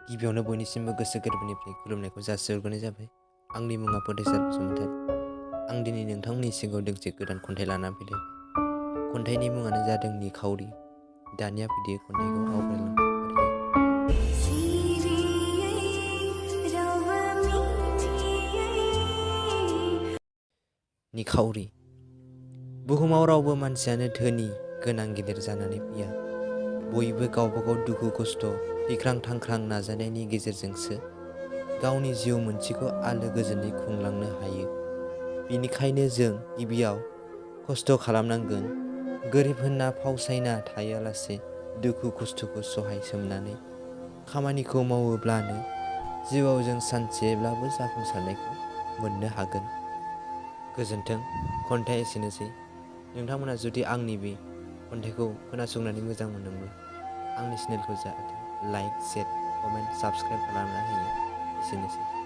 गिबियावनो बयनिसिमबो गोसो गोरबोनिफ्राय खुलुमनायखौ जासिहरग्रोनाय जाबाय। आंनि मुङा फुटाइसार बसुमतारी। आं दिनै नोंथांमोननि सिगाङाव दोंसे गोदान खन्थाइ लाना फैदों। खन्थाइनि मुङानो जादों निखावरि। दानिया फैदो खन्थाइखौ आवगायलांसै। निखावरि। बुहुमाव रावबो मानसियानो धोनि गोनां गिदिर जानानै फैया। बयबो गावबागाव दुखु खस्थ' थैख्रां थांख्रां नाजानायनि गेजेरजोंसो गावनि जिउ मोनसेखौ आलो गोजोनै खुंलांनो हायो। बेनिखायनो जों गिबियाव खस्थ' खालामनांगोन। गोरिब होनना फावसायना थायालासे दुखु खस्थ'खौ सहाय सोमनानै खामानिखौ मावोब्लानो जिउआव जों सानसेब्लाबो जाफुंसारनायखौ मोननो हागोन। गोजोन्थों। खन्थाइया एसेनोसै। नोंथांमोना जुदि आंनि बे खन्थाइखौ खोनासंनानै मोजां मोनदोंब्ला आंनि चेनेलखौ जाहाथे लाइक, शेयार, कमेन्ट, साबस्क्राइब खालामना होयो। एसेनोसै।